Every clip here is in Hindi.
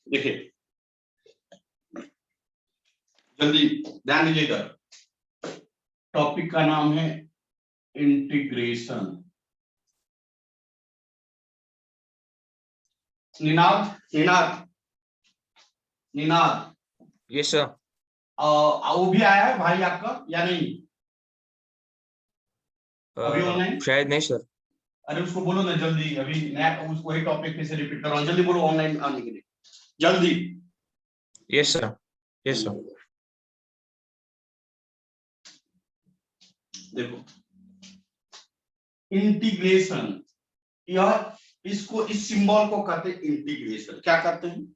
देखिए जल्दी ध्यान दीजिए इधर, टॉपिक का नाम है integration. Ninad Ninad Ninad, yes sir. वो भी आया है भाई आपका या नहीं? अभी ऑनलाइन शायद नहीं सर। अरे उसको बोलो ना जल्दी, अभी नया उसको वही टॉपिक फिर से रिपीट कर रहा हूँ, जल्दी बोलो ऑनलाइन आने के लिए जल्दी। Yes sir, yes sir. देखो इंटीग्रेशन, यह इसको इस सिंबल को कहते हैं इंटीग्रेशन। क्या करते हैं?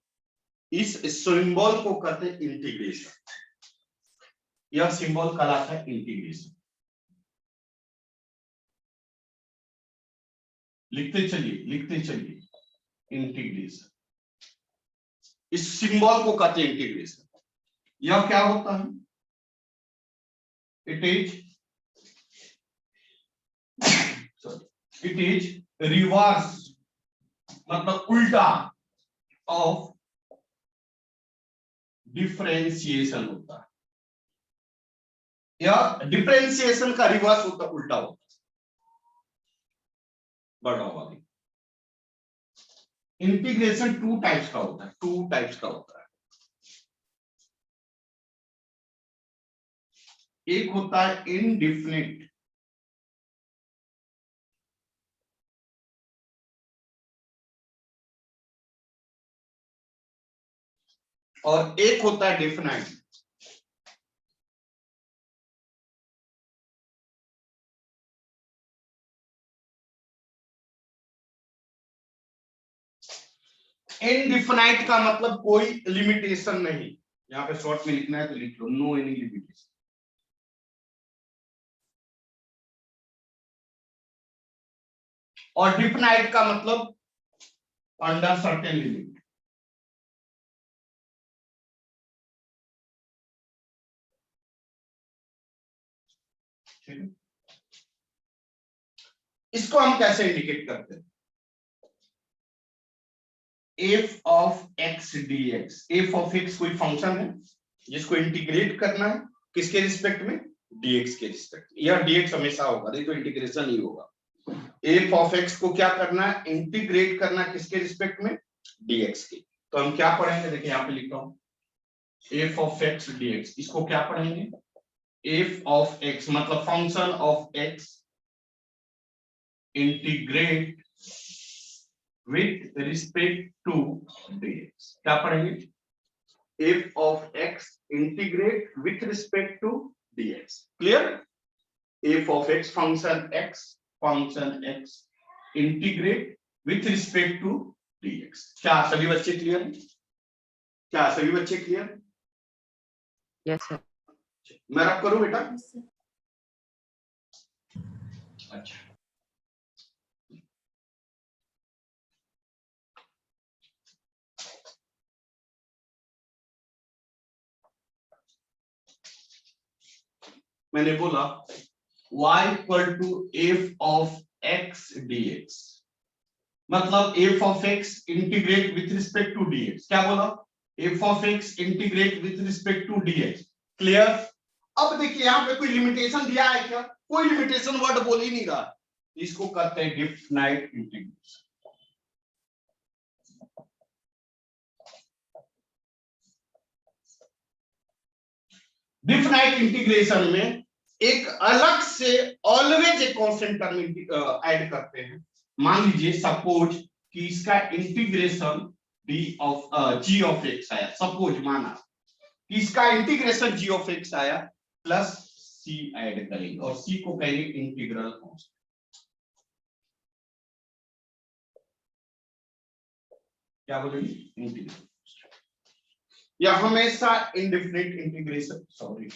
इस सिंबल को कहते हैं इंटीग्रेशन। यह सिंबल कहलाता है इंटीग्रेशन। लिखते चलिए इंटीग्रेशन, इस सिंबल को कहते हैं इंटीग्रेशन। यह क्या होता है? इट इज रिवर्स, मतलब उल्टा ऑफ डिफरेंशिएशन होता है। यह डिफरेंशिएशन का रिवर्स होता है, उल्टा होता है। बढ़ा हुआ इंटीग्रेशन टू टाइप्स का होता है, एक होता है इनडिफिनिट और एक होता है डिफिनाइट। इनडिफिनाइट का मतलब कोई लिमिटेशन नहीं, यहां पे शॉर्ट में लिखना है तो लिख लो, नो एनी लिमिटेशन। और डिफिनाइट का मतलब अंडर सर्टेन लिमिट। इसको हम कैसे इंडिकेट करते हैं? F of x D x. F of x कोई फंक्शन है जिसको इंटीग्रेट करना है, किसके रिस्पेक्ट में? dx के रिस्पेक्ट। यह dx हमेशा होगा, नहीं तो इंटीग्रेशन नहीं होगा। एफ ऑफ एक्स को क्या करना है? इंटीग्रेट करना, किसके रिस्पेक्ट में? dx के। तो हम क्या पढ़ेंगे? देखिए यहाँ पे लिखता हूं एफ ऑफ एक्स dx। इसको क्या पढ़ेंगे? एफ ऑफ एक्स मतलब function of x integrate with respect to dx। क्या पढ़ेंगे? f of x integrate with respect to dx। Clear? f of x function x integrate with respect to dx। क्या सभी बच्चे क्लियर हैं? क्या सभी बच्चे क्लियर? Yes sir. मैं रब करूं बेटा? अच्छा, मैंने बोला y equal to f of x dx, मतलब f of x integrate with respect to dx। क्या बोला? F of x integrate with respect to dx। Clear? अब देखिए यहाँ पे कोई लिमिटेशन दिया है क्या? कोई लिमिटेशन वर्ड बोल ही नहीं रहा। इसको कहते हैं डिफिनाइट इंटीग्रेशन। डिफिनाइट इंटीग्रेशन में एक अलग से ऑलवेज एक कांस्टेंट टर्म ऐड करते हैं। मान लीजिए सपोज कि इसका इंटीग्रेशन जी ऑफ एक्स आया, सपोज माना कि इसका इंटीग्रेशन जी ऑफ एक्स आया प्लस सी ऐड करेंगे और सी को कहेंगे इंटीग्रल कांस्टेंट। क्या बोलेंगे? इंटीग्रल। या हमेशा इंडेफिनिट इंटीग्रेशन, सॉरी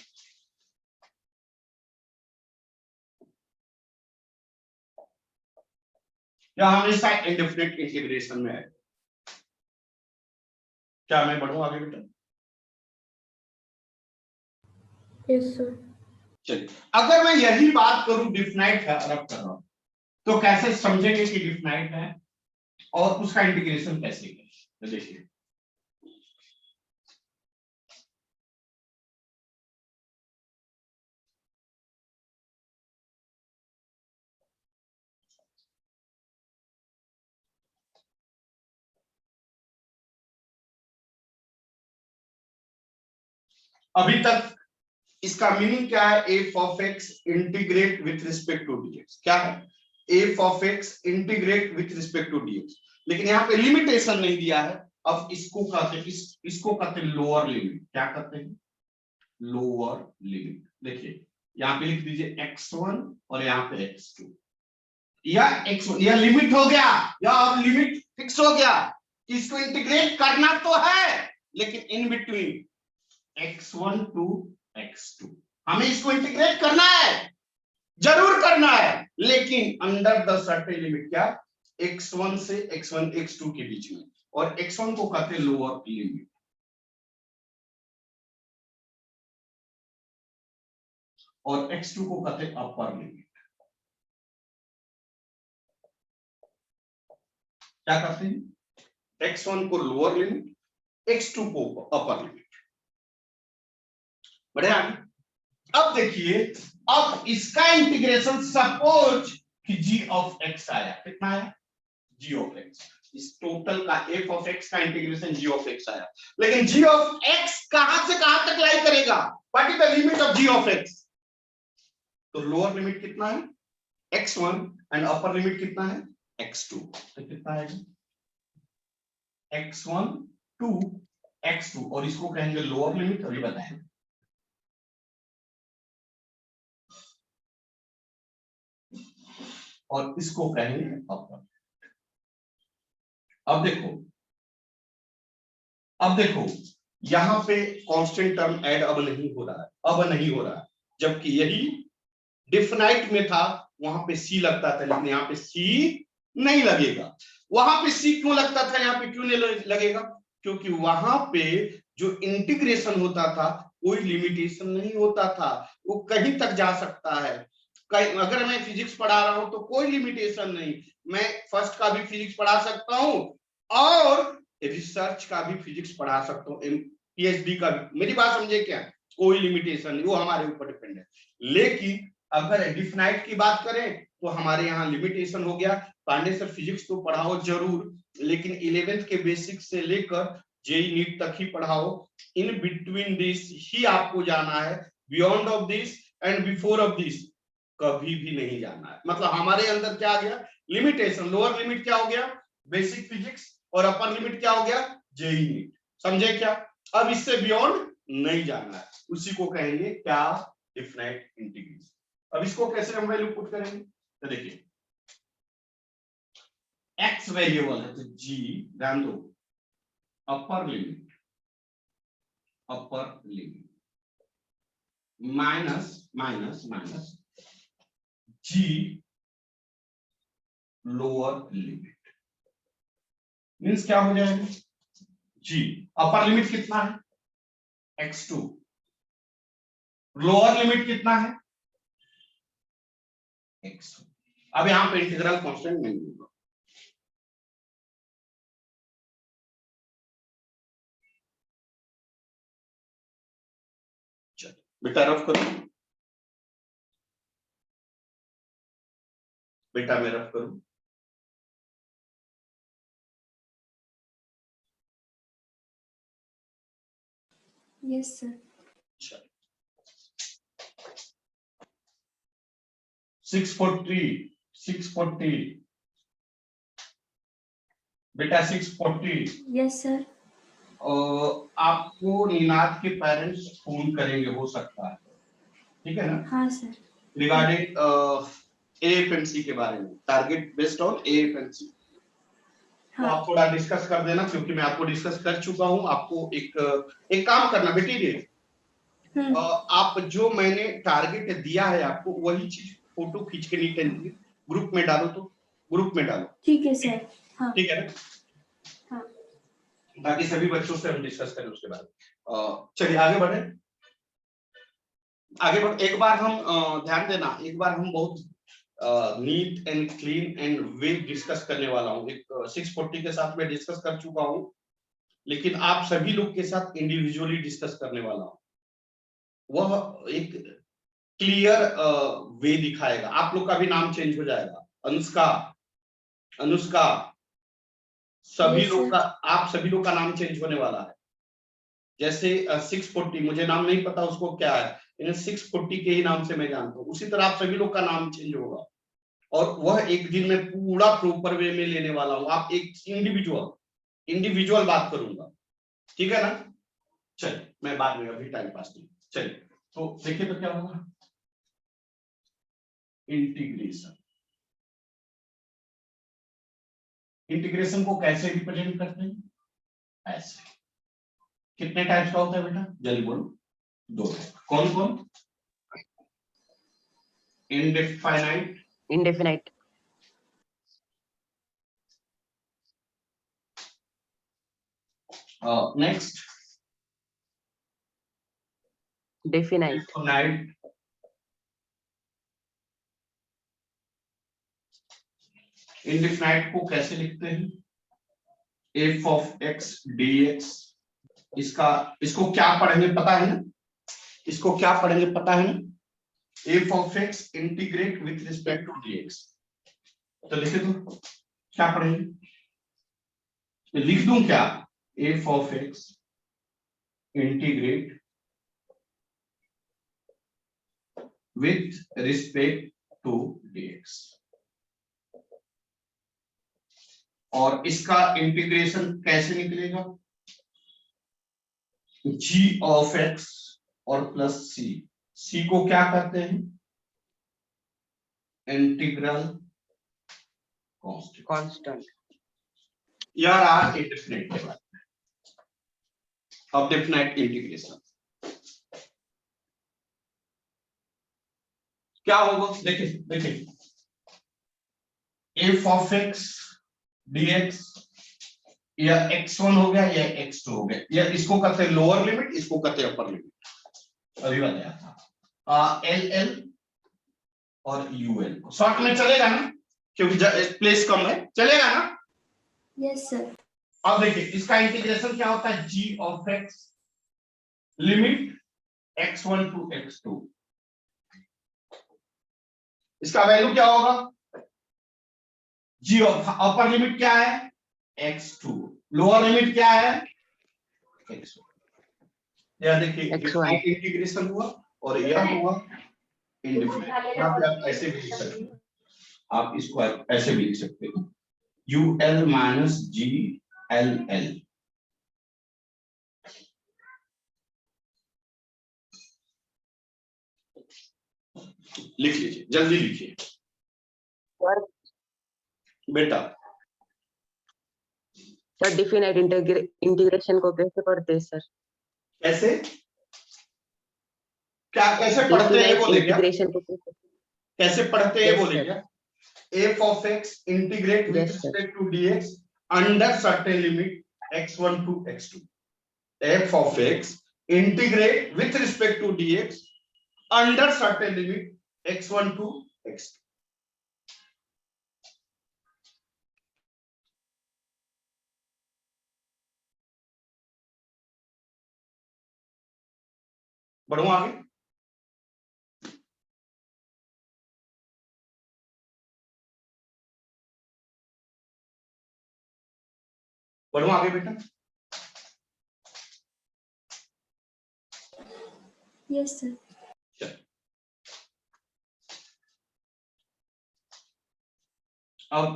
या हमेशा इंडेफिनिट इंटीग्रेशन में है। क्या मैं बढ़ूं आगे बेटा? Yes sir. चलिए, अगर मैं यही बात करूं डिफिनाइट है रब कर रहा हूं, तो कैसे समझेंगे कि डिफिनाइट है और उसका इंटीग्रेशन कैसे करें? तो देखिए अभी तक इसका मीनिंग क्या है? F of x integrate with respect to d x. क्या है? F of x integrate with respect to d x. लेकिन यहाँ पे लिमिटेशन नहीं दिया है। अब इसको कहते हैं इसको कहते हैं लोअर लिमिट। क्या कहते हैं? Lower limit. देखिए यहाँ पे लिख दीजिए x1 और यहाँ पे x2। यह x1 यह लिमिट हो गया, या अब लिमिट फिक्स हो गया। इसको इंटीग्रेट करना तो है, लेकिन in between x1 to x2 हमें इसको इंटीग्रेट करना है, जरूर करना है, लेकिन अंडर द सर्टेन लिमिट। क्या? x1 से x1 x2 के बीच में। और x1 को कहते हैं लोअर लिमिट और x2 को कहते हैं अपर लिमिट। क्या कहते हैं? x1 को लोअर लिमिट, x2 को अपर लिमिट। बढ़िया। अब देखिए, अब इसका इंटीग्रेशन सपोज कि g ऑफ x आया। कितना आया? g of x। इस टोटल का f ऑफ x का इंटीग्रेशन g ऑफ x आया। लेकिन g ऑफ x कहां से कहां तक लाई करेगा? What is the limit of g of x? तो लोअर लिमिट कितना है? x1 एंड अपर लिमिट कितना है? x2। तो कितना आएगा? x1 टू x2, और इसको कहेंगे लोअर लिमिट। अभी बताएं। और इसको कहेंगे अपर। अब देखो यहां पे कांस्टेंट टर्म ऐड अब नहीं हो रहा है, जबकि यही डिफिनाइट में था, वहां पे सी लगता था, लेकिन यहाँ पे सी नहीं लगेगा। वहां पे सी क्यों लगता था, यहाँ पे क्यों नहीं लगेगा? क्योंकि वहां पे जो इंटीग्रेशन होता था कोई लिमिटेशन नहीं होता था, वो कहीं तक जा सकता है। अगर मैं फिजिक्स पढ़ा रहा हूं तो कोई लिमिटेशन नहीं, मैं फर्स्ट का भी फिजिक्स पढ़ा सकता हूं और रिसर्च का भी फिजिक्स पढ़ा सकता हूं, पीएचडी का भी। मेरी बात समझे क्या? कोई लिमिटेशन नहीं, वो हमारे ऊपर डिपेंड है। लेकिन अगर डिफिनाइट की बात करें तो हमारे यहाँ लिमिटेशन हो गया। पांडे सर फिजिक्स तो पढ़ाओ जरूर, लेकिन 11th के बेसिक से लेकर जेई नीट तक ही पढ़ाओ। इन बिटवीन दिस ही आपको जाना है, beyond of this and before of this कभी भी नहीं जाना है। मतलब हमारे अंदर क्या आ गया? लिमिटेशन। लोअर लिमिट क्या हो गया? बेसिक फिजिक्स, और अपर लिमिट क्या हो गया? JEE NEET. समझे क्या? अब इससे बियॉन्ड नहीं जाना है, उसी को कहेंगे क्या? Definite integration. अब इसको कैसे हम वैल्यू पुट करेंगे? तो देखिए x वेरिएबल है तो g, ध्यान दो, upper limit minus g lower limit. Means क्या हो जाएगा? g अपर लिमिट कितना है? x2। लोअर लिमिट कितना है? x1। अब यहां पे इंटीग्रल कांस्टेंट नहीं होगा। बेटा रफ करो, बेटा मैं रफ करूं। Yes, sir. 640 बेटा 640। Yes, sir. आपको निनाद के पेरेंट्स फोन करेंगे, हो सकता है, ठीक है ना? हाँ सर। रिगार्डिंग एएफएमसी के बारे में, टारगेट बेस्ड ऑन एएफएमसी। तो हाँ। आप थोड़ा डिस्कस कर देना, क्योंकि मैं आपको डिस्कस कर चुका हूं। आपको एक काम करना बेटी, आप जो मैंने टारगेट दिया है आपको, वही चीज फोटो खींच के नीचे ग्रुप में डालो। तो ग्रुप में डालो, ठीक है सर। हाँ ठीक है ना? हाँ। बाकी सभी बच्चों से हम डिस्कस करें उसके बाद। चलिए आगे बढ़े। एक बार हम ध्यान देना, एक बार हम बहुत neat and clean and way discuss करने वाला हूँ। एक 640 के साथ मैं डिस्कस कर चुका हूँ, लेकिन आप सभी लोग के साथ इंडिविजुअली डिस्कस करने वाला हूँ। वह एक क्लियर वे दिखाएगा। आप लोग का भी नाम चेंज हो जाएगा, अनुष्का सभी लोग का, आप सभी लोग का नाम चेंज होने वाला है। जैसे 640 मुझे नाम नहीं पता उसको क्या है, लेकिन 640 के ही नाम से मैं जानता हूँ, उसी तरह आप सभी लोग का नाम चेंज होगा और वह एक दिन में पूरा प्रॉपर वे में लेने वाला हूँ। आप एक इंडिविजुअल बात करूंगा, ठीक है ना। चलिए मैं बाद में, अभी टाइम पास नहीं। चलिए तो देखिए तो क्या होगा, इंटीग्रेशन को कैसे रिप्रेजेंट करते हैं, ऐसे। कितने टाइप्स का होता है बेटा, जल्दी बोलो। 2 कौन कौन, indefinite, Indefinite. Next Definite. Definite, indefinite को कैसे लिखते हैं, एफ ऑफ एक्स dx। इसको क्या पढ़ेंगे पता है ना, इसको क्या पढ़ेंगे पता है ना, f of x integrate with respect to dx। तो लिखे तो क्या पढ़ेंगे, तो लिख दूं क्या, f of x integrate with respect to dx, और इसका इंटीग्रेशन कैसे निकलेगा, g ऑफ x और प्लस c को क्या कहते हैं, इंटीग्रल कांस्टेंट। Constant. यार आ इंडेफिनिट के बाद अब डेफिनाइट इंटीग्रेशन क्या होगा, देखिए देखिए, एफ ऑफ एक्स dx, या x1 हो गया या x2 हो गया, या इसको कहते हैं लोअर लिमिट, इसको कहते हैं अपर लिमिट, अभी बताया था। एल एल और यूएल शॉर्ट में चलेगा ना, क्योंकि प्लेस कम है, चलेगा ना। Yes sir. अब देखिए इसका इंटीग्रेशन क्या होता है, g of x limit x1 to x2, इसका वैल्यू क्या होगा, g ऑफ अपर लिमिट क्या है x2, लोअर लिमिट क्या है x1। यह देखिए इंटीग्रेशन हुआ और यह हुआ इंडेफिनिट। यहाँ पे आप ऐसे भी लिख सकते हो, आप इसको ऐसे भी लिख सकते हो, ul minus G L L. लिख लीजिए, जल्दी लिखिए बेटा। सर डिफिनाइट इंटीग्रेशन को कैसे पढ़ते हैं सर? कैसे, क्या कैसे पढ़ते हैं बोले क्या, इंटीग्रेशन को कैसे पढ़ते हैं Yes, बोले sir. क्या, f of x integrate with Yes, sir. Respect to dx under certain limit x1 to x2, f of x integrate with respect to dx under certain limit x1 to x2। बढ़ो आगे, बढ़ो आगे बेटा। Yes sir. अब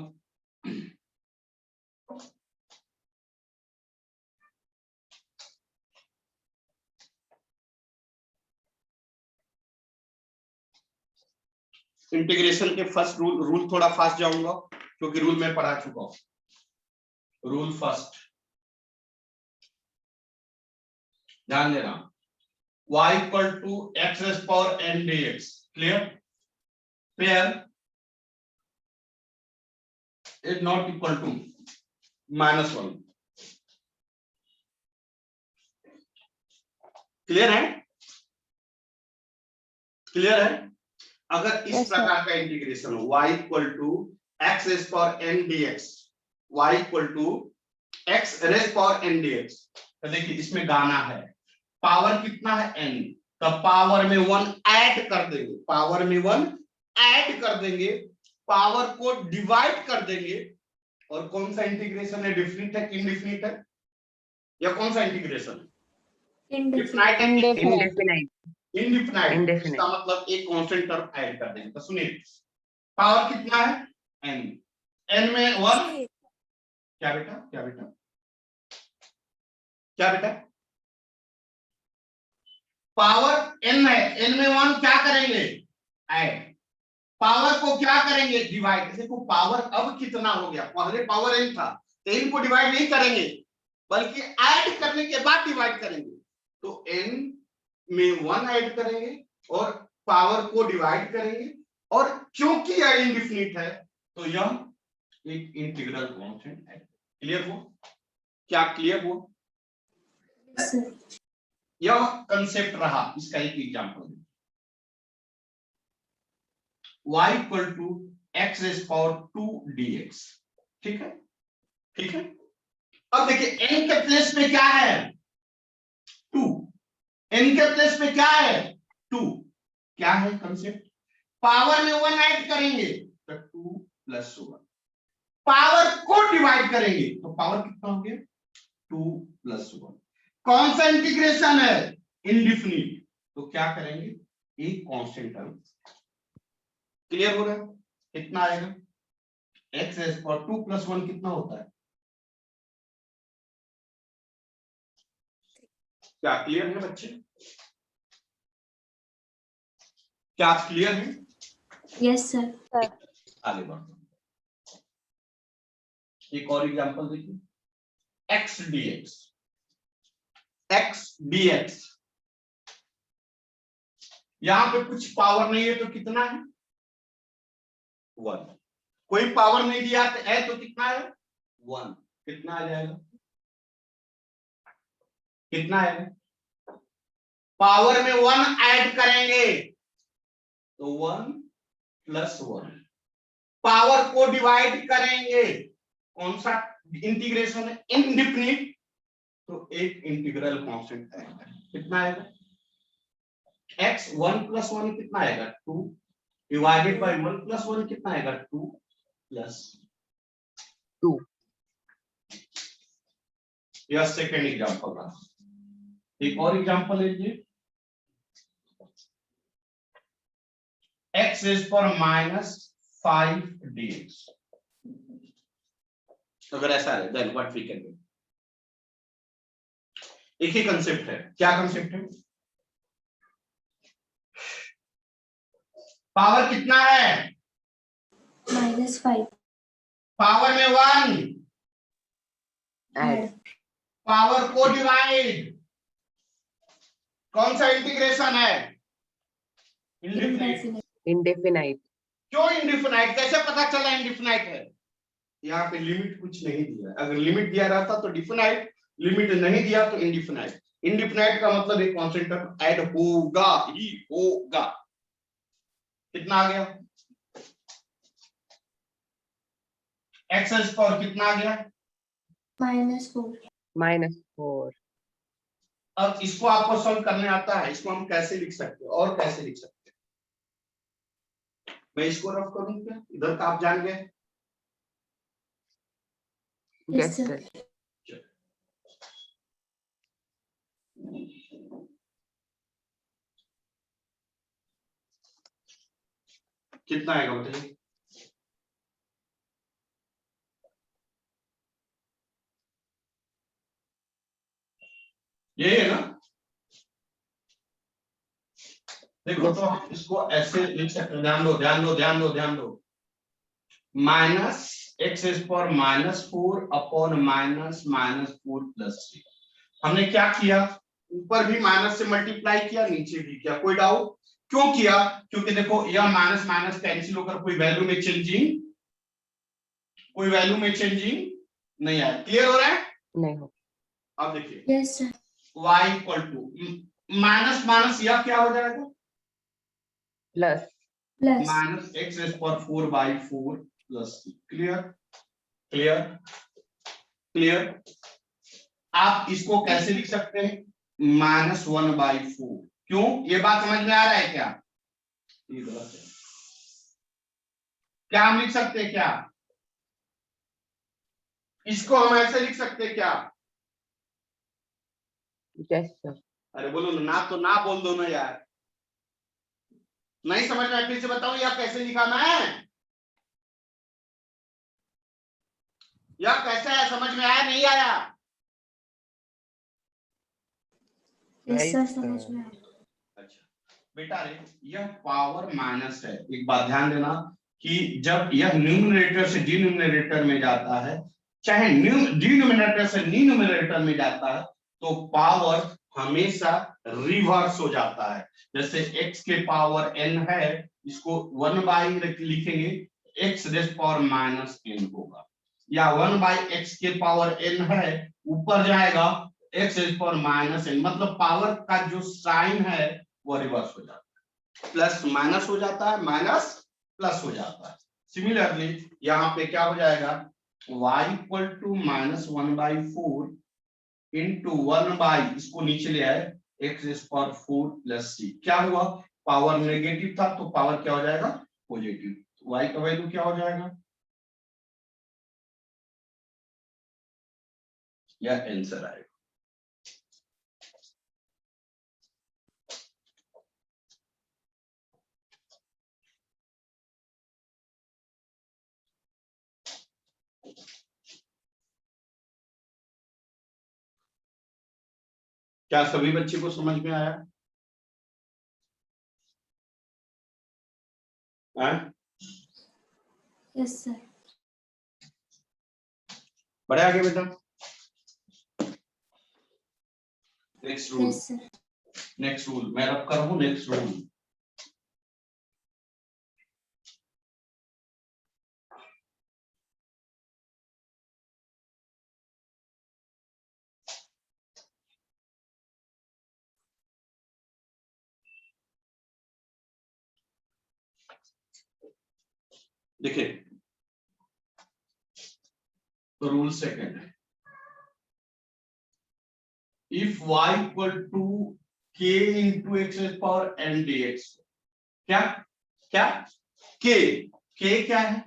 इंटीग्रेशन के फर्स्ट रूल थोड़ा फास्ट जाऊंगा क्योंकि रूल में पढ़ा चुका हूं। रूल फर्स्ट ध्यान देना, y equal to x raise power n dx, clear, where is not equal to -1, clear है, क्लियर है। अगर इस प्रकार का इंटीग्रेशन हो y equal to x raise power n dx, y equal to x raise power n dx, तो देखिए इसमें गाना है, पावर कितना है n, तो पावर में 1 ऐड कर देंगे, पावर में 1 ऐड कर देंगे, पावर को डिवाइड कर देंगे, और कौन सा इंटीग्रेशन है, डिफिनिट है कि इनडिफिनिट है, या कौन सा इंटीग्रेशन है, Indefinite. Indefinite Indefinite. Indefinite Indefinite. इसका मतलब एक कांस्टेंट टर्म ऐड कर देंगे। तो सुनिए, पावर कितना है? n, n में 1, क्या बेटा क्या बेटा क्या बेटा, पावर n है, n में 1 क्या करेंगे? ऐड। पावर को क्या करेंगे? डिवाइड। देखो पावर अब कितना हो गया, पहले पावर n था, तो इनको डिवाइड नहीं करेंगे बल्कि ऐड करने के बाद डिवाइड करेंगे। तो n में 1 ऐड करेंगे और पावर को डिवाइड करेंगे, और क्योंकि यह इंडिफिनिट है तो यह एक इंटीग्रल कांस्टेंट है। क्लियर हुआ? क्या क्लियर हुआ? Yes, sir. यह कंसेप्ट रहा। इसका एक एग्जांपल है, y equal to x raise power 2 dx। ठीक है, ठीक है। अब देखिए n के प्लेस पे क्या है? 2। n के प्लेस पे क्या है? 2। क्या है कंसेप्ट? पावर में 1 ऐड करेंगे तो 2 प्लस 1, पावर को डिवाइड करेंगे तो पावर कितना हो गया? 2 प्लस 1। कौन सा इंटीग्रेशन है? इंडिफिनिट। तो क्या करेंगे? एक कांस्टेंट टर्म। क्लियर हो रहा है? कितना आएगा? x रेज़ पावर 2 प्लस 1 कितना होता है? क्या क्लियर है बच्चे? क्या आप क्लियर हैं? Yes, sir. आगे बढ़ते हैं। एक और एग्जांपल देखिए, x dx। x dx, यहां पे कुछ पावर नहीं है तो कितना है? 1। कोई पावर नहीं दिया है तो कितना है? 1। कितना आ जाएगा? कितना है? पावर में 1 ऐड करेंगे तो 1 प्लस 1, पावर को डिवाइड करेंगे, कौन सा इंटीग्रेशन है? इंडिफिनिट। तो एक इंटीग्रल कांस्टेंट है। कितना आएगा? x 1 प्लस 1 कितना आएगा? 2 डिवाइडेड बाय 1 प्लस 1 कितना आएगा? 2 प्लस 2। यह सेकेंड एग्जांपल रहा। एक और एग्जांपल लीजिए, x रेज़ पावर -5 dx। अगर ऐसा है then what we can do? एक ही कंसेप्ट है। क्या कंसेप्ट है? पावर कितना है? -5. पावर में 1, Add. पावर को डिवाइड, कौन सा इंटीग्रेशन है? इंडिफिनिट। Indefinite. Indefinite. क्यों इंडिफिनाइट? कैसे पता चला इंडिफिनाइट है? यहाँ पे लिमिट कुछ नहीं दिया है। अगर लिमिट दिया रहता तो डिफिनाइट, लिमिट नहीं दिया तो इंडिफिनाइट। इंडिफिनाइट का मतलब एक कांस्टेंट टर्म ऐड होगा ही होगा। कितना आ गया? x रेज़ पावर कितना आ गया? -4. -4. अब इसको आपको सॉल्व करने आता है? इसको हम कैसे लिख सकते हैं और कैसे लिख सकते हैं? मैं इसको रफ करूं क्या? इधर का आप जान गए? Yes, Yes, sir. sir. कितना आएगा बताइए? यही है ना? देखो तो हम इसको ऐसे लिख सकते हैं। ध्यान दो ध्यान दो ध्यान दो ध्यान दो। Minus x raise power -4 upon -4 plus 3। हमने क्या किया? ऊपर भी माइनस से मल्टीप्लाई किया, नीचे भी किया। कोई डाउट? क्यों किया? क्योंकि देखो यह माइनस माइनस कैंसिल होकर कोई वैल्यू में चेंजिंग नहीं आया। क्लियर हो रहा है? नहीं हो। अब देखिए, Yes, sir. y equal to minus minus यह क्या हो जाएगा? Plus. Plus. Minus x raise power 4/4 plus 3। Clear clear clear? आप इसको कैसे लिख सकते हैं? -1/4। क्यों? ये बात समझ में आ रहा है क्या? ये गलत है। क्या हम लिख सकते हैं क्या? इसको हम ऐसे लिख सकते हैं क्या? Yes, sir. अरे बोलो ना, तो ना बोल दो ना यार। नहीं समझ में, फिर से बताऊं या कैसे लिखा मैं, या कैसे है, समझ में आया नहीं आया? यस सर, समझ में आया। अच्छा बेटा रे, यह पावर माइनस है। एक बात ध्यान देना कि जब यह न्यूमरेटर से डिनोमिनेटर में जाता है, चाहे डिनोमिनेटर से न्यूमरेटर में जाता है, तो पावर हमेशा रिवर्स हो जाता है। जैसे x के पावर n है, इसको 1 बाई लिखेंगे, x raise power minus n होगा, या 1/x के पावर n है, ऊपर जाएगा x raise power minus n, मतलब पावर का जो साइन है वो रिवर्स हो जाता है, प्लस माइनस हो जाता है, माइनस प्लस हो जाता है। सिमिलरली यहाँ पे क्या हो जाएगा, y equal to minus 1/4 into 1 by, इसको नीचे ले आए, x raise power 4 plus c। क्या हुआ, पावर नेगेटिव था तो पावर क्या हो जाएगा, पॉजिटिव। y का वैल्यू क्या हो जाएगा, यह आंसर आएगा। क्या सभी बच्चे को समझ में आया? Yes sir. बढ़े आगे बेटा। Next rule, yes sir. Next rule मैं रब कर रहा हूं, नेक्स्ट रूल। देखिए तो रूल सेकंड है, if y equal to k into x power n dx, क्या क्या k, k क्या है,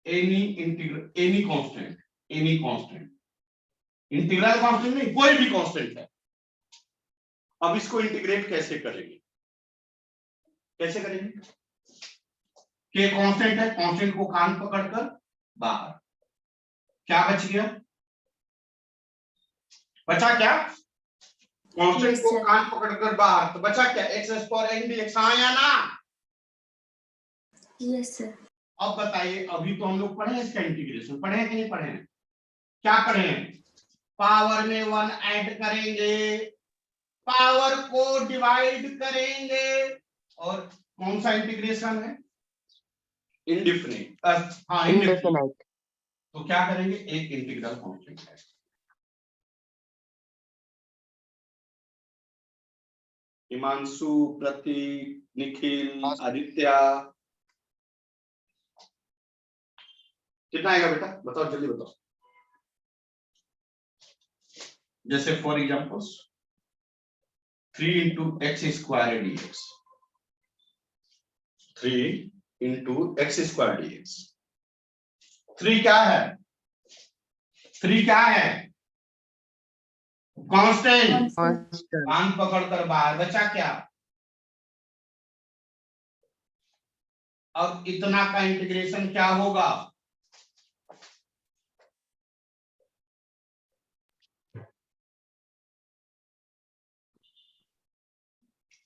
any integral, any constant, any constant, integral constant नहीं, कोई भी कांस्टेंट है। अब इसको इंटीग्रेट कैसे करेंगे, कैसे करेंगे, k कांस्टेंट है, कांस्टेंट को कान पकड़कर बाहर, क्या बच गया, बचा क्या, कांस्टेंट Yes, को sir. कान पकड़कर बाहर, तो बचा क्या, x पावर n dx, हाँ या ना? Yes sir. अब बताइए, अभी तो हम लोग पढ़े हैं इसका इंटीग्रेशन, पढ़े हैं कि नहीं पढ़े हैं, क्या पढ़े हैं, पावर में 1 ऐड करेंगे, पावर को डिवाइड करेंगे, और कौन सा इंटीग्रेशन है, इंडिफिनिट, हाँ इंडिफिनिट। indefinite. तो क्या करेंगे, एक इंटीग्रल कांस्टेंट है, हिमांशु, प्रतीक, निखिल, आदित्य, कितना आएगा बेटा, बताओ जल्दी बताओ। जैसे for example 3 into x square dx, 3 into x square dx, 3 क्या है, 3 क्या है, कांस्टेंट, Constant. कान पकड़कर बाहर, बचा क्या, अब इतना का इंटीग्रेशन क्या होगा,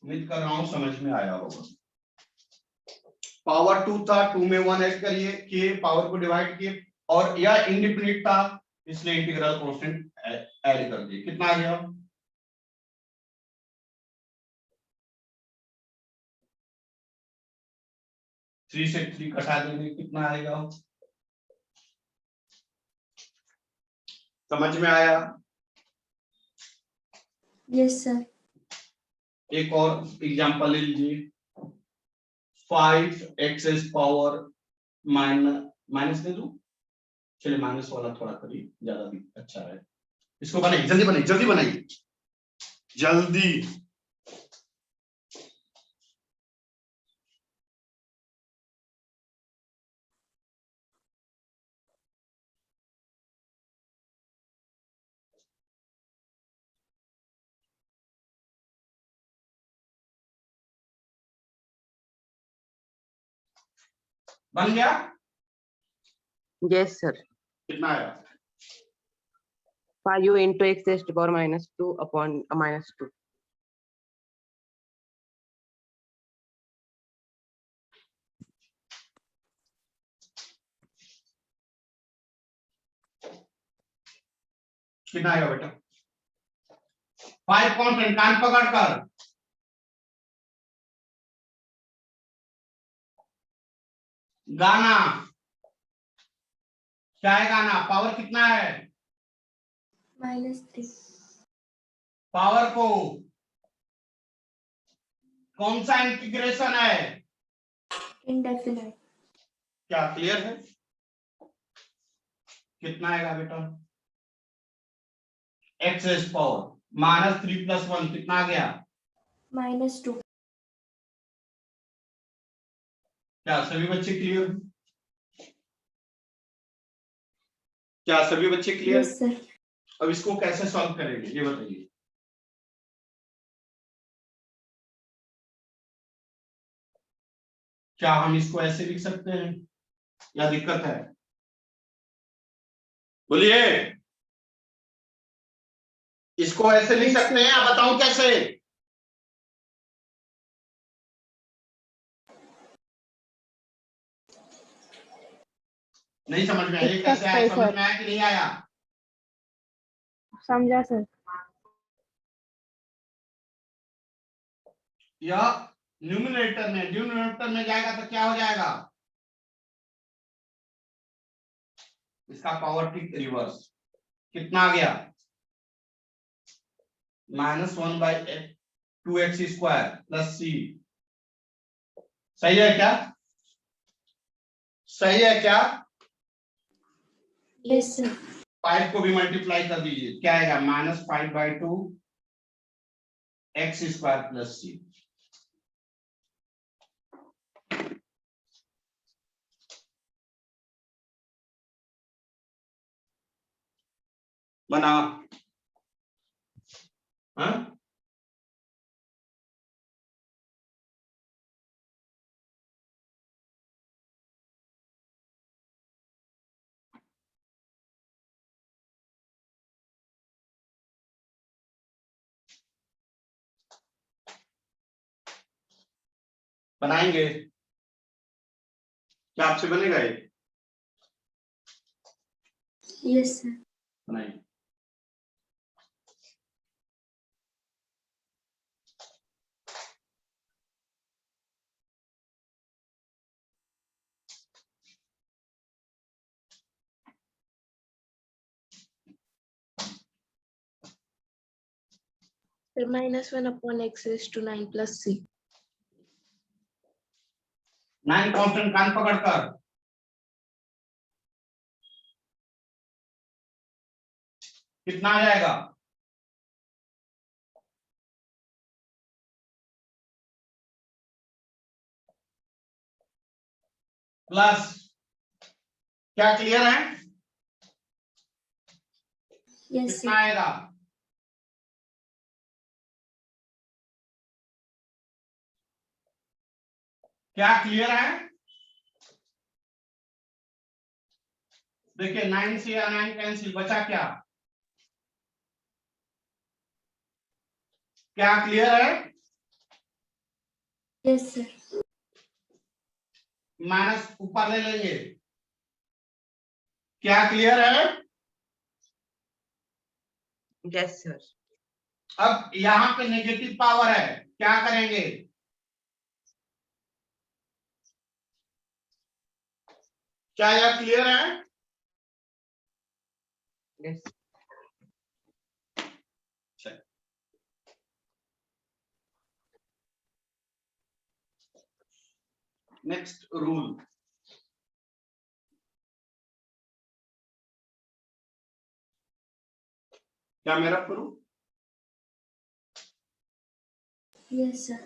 उम्मीद कर रहा हूं समझ में आया होगा। पावर 2 था, 2 में 1 ऐड करिए, के पावर को डिवाइड किए, और यह इंडिफिनिट था इसलिए इंटीग्रल कांस्टेंट ऐड कर दिए, कितना आ गया, 3 से 3 कटा देंगे, कितना आएगा, समझ में आया? Yes sir. एक और एग्जांपल ले लीजिए, 5x पावर माइनस दे दो, चलिए माइनस वाला थोड़ा करिए, ज्यादा भी अच्छा है, इसको बनाइए, जल्दी बनाइए, जल्दी बनाइए, जल्दी। बन गया? Yes, sir. कितना आया? 5u into x raised to power -2 upon -2. कितना आएगा बेटा? 5 कांस्टेंट, कान पकड़कर गाना, क्या है गाना? पावर कितना है? -3 पावर को कौन सा इंटीग्रेशन है? indefinite क्या क्लियर है? कितना आएगा बेटा? एक्स रेज पावर -3 + 1 कितना आ गया? -2 क्या सभी बच्चे क्लियर? क्या सभी बच्चे क्लियर? yes sir अब इसको कैसे सॉल्व करेंगे ये बताइए। क्या हम इसको ऐसे लिख सकते हैं या दिक्कत है? बोलिए। इसको ऐसे लिख सकते हैं या बताऊं कैसे? नहीं समझ में आया? ये कैसे आया? समझ में आया कि नहीं आया? समझा सर। यह न्यूमरेटर में डिनोमिनेटर में जाएगा तो क्या हो जाएगा? इसका पावर ठीक रिवर्स। कितना आ गया? -1/2x² + c। सही है क्या? सही है क्या? yes sir 5 को भी मल्टीप्लाई कर दीजिए, क्या आएगा? -5/2 x² + c। बना? हाँ? बनाएंगे? क्या आपसे बनेगा ये? yes sir बनाएंगे। फिर -1/x⁻⁹ + c। 9 कांस्टेंट, कान पकड़कर कितना आ जाएगा? प्लस, क्या क्लियर है? yes कितना sir आएगा? क्या क्लियर है? देखिए 9 से या 9 कैंसिल, बचा क्या? क्या क्लियर है? yes sir माइनस ऊपर ले लेंगे। क्या क्लियर है? Yes, sir. अब यहां पे नेगेटिव पावर है, क्या करेंगे? क्या यह क्लियर है? Yes. Next rule. क्या मैं रब करूं? yes sir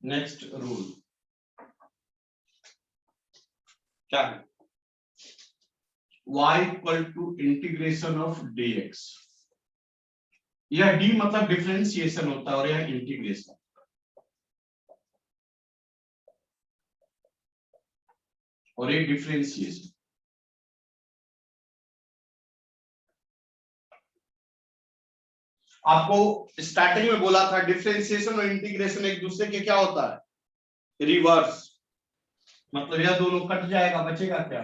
नेक्स्ट रूल क्या है? y = integration of dx। यह d मतलब डिफरेंशिएशन होता है और यह इंटीग्रेशन। और एक डिफरेंशिएशन। आपको स्टार्टिंग में बोला था डिफरेंशिएशन और इंटीग्रेशन एक दूसरे के क्या होता है, रिवर्स। मतलब यह दोनों कट जाएगा, बचेगा क्या,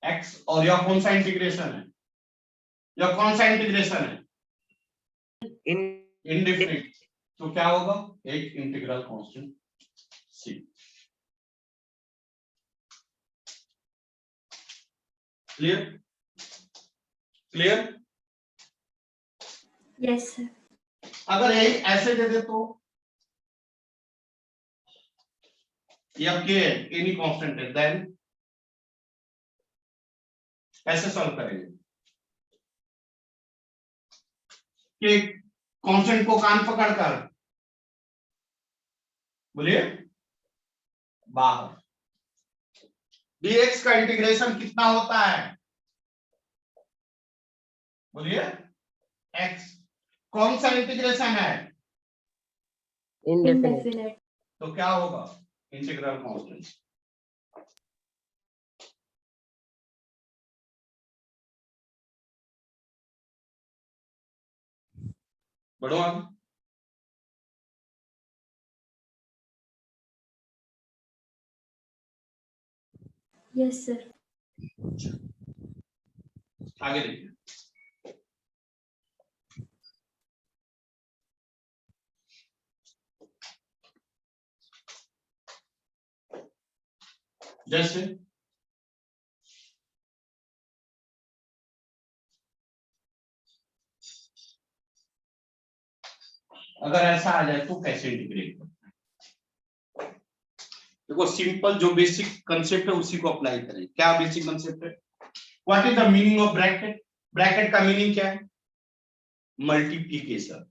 x। और यह कौन सा इंटीग्रेशन है, यह कौन सा इंटीग्रेशन है, इनडेफिनिट। तो क्या होगा, एक integral constant c। Clear, clear. Yes, sir. अगर यही ऐसे दे दे तो यह k है, एनी कांस्टेंट है, देन कैसे सॉल्व करेंगे, कि कांस्टेंट को कान पकड़कर बोलिए बाहर। dx का इंटीग्रेशन कितना होता है, बोलिए x। कौन सा इंटीग्रेशन है, indefinite, Indefinite. तो क्या होगा, इंटीग्रल कांस्टेंट। बढ़ो आगे। Yes, sir. आगे देखिए, जैसे अगर ऐसा आ जाए तो कैसे इंटीग्रेट करते हैं। देखो सिंपल जो बेसिक कंसेप्ट है उसी को अप्लाई करें। क्या बेसिक कंसेप्ट है, what is the meaning of bracket. Bracket का मीनिंग क्या है, मल्टीप्लीकेशन।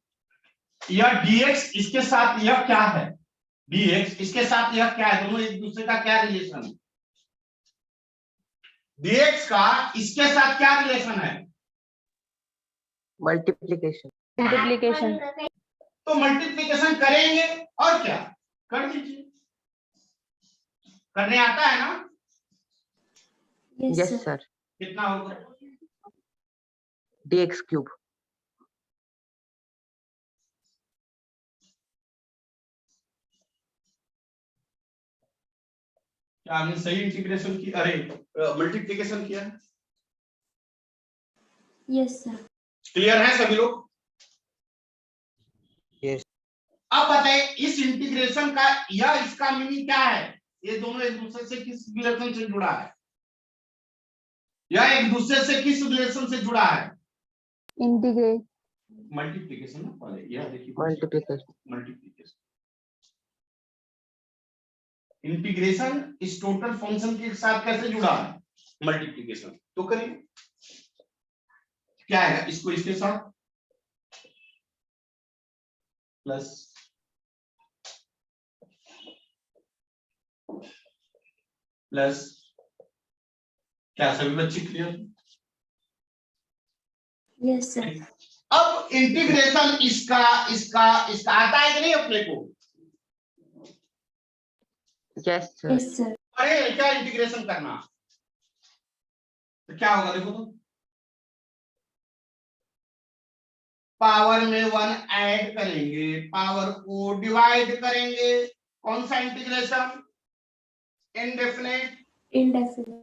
यह dx इसके साथ यह क्या है, dx इसके साथ यह क्या है, दोनों एक दूसरे का क्या रिलेशन है, dx का इसके साथ क्या रिलेशन है, multiplication, तो मल्टीप्लीकेशन करेंगे और क्या कर दीजिए, करने आता है ना। Yes, yes sir. sir, कितना होगा, dx cube, क्या हमने सही इंटीग्रेशन की, अरे मल्टीप्लीकेशन किया है। Yes, sir. क्लियर है सभी लोग। Yes. अब बताइए इस इंटीग्रेशन का या इसका मीनिंग क्या है, ये दोनों एक दूसरे से किस रिलेशन से जुड़ा है, या एक दूसरे से किस रिलेशन से जुड़ा है, Integrate. मल्टीप्लीकेशन ना पहले, यह देखिए multiplication, मल्टीप्लीकेशन। इंटीग्रेशन इस टोटल फंक्शन के साथ कैसे जुड़ा है, मल्टीप्लीकेशन। तो करिए क्या है, इसको इसके साथ प्लस प्लस, क्या सभी बच्चे क्लियर। Yes, sir. अब इंटीग्रेशन इसका इसका इसका आता है कि नहीं अपने को, yes sir, Yes, sir. अरे क्या इंटीग्रेशन करना, तो क्या होगा देखो तो, पावर में 1 ऐड करेंगे, पावर को डिवाइड करेंगे, कौन सा इंटीग्रेशन, इनडेफिनेट Indefinite.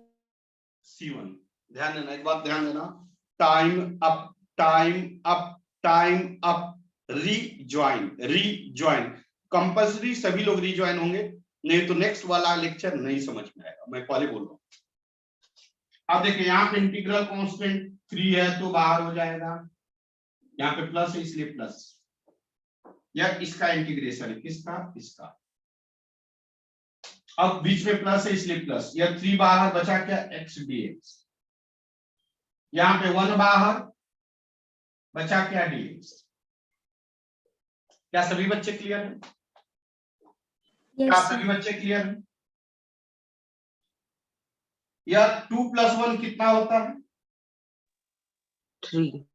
C1। ध्यान देना, एक बात ध्यान देना, time up time up time up, rejoin rejoin compulsory, सभी लोग रीज्वाइन होंगे, नहीं तो नेक्स्ट वाला लेक्चर नहीं समझ में आएगा, मैं पहले बोल रहा हूं। अब देखिए यहाँ पे इंटीग्रल कांस्टेंट 3 है तो बाहर हो जाएगा, यहाँ पे प्लस है इसलिए प्लस, यह इसका इंटीग्रेशन है, किसका, इसका। अब बीच में प्लस है इसलिए प्लस, यह 3 बाहर बचा क्या, x dx, यहाँ पे 1 बाहर बचा क्या, dx। क्या सभी बच्चे क्लियर हैं, Yes, क्या sir. सभी बच्चे क्लियर हैं। यह 2 + 1 कितना होता है, 3,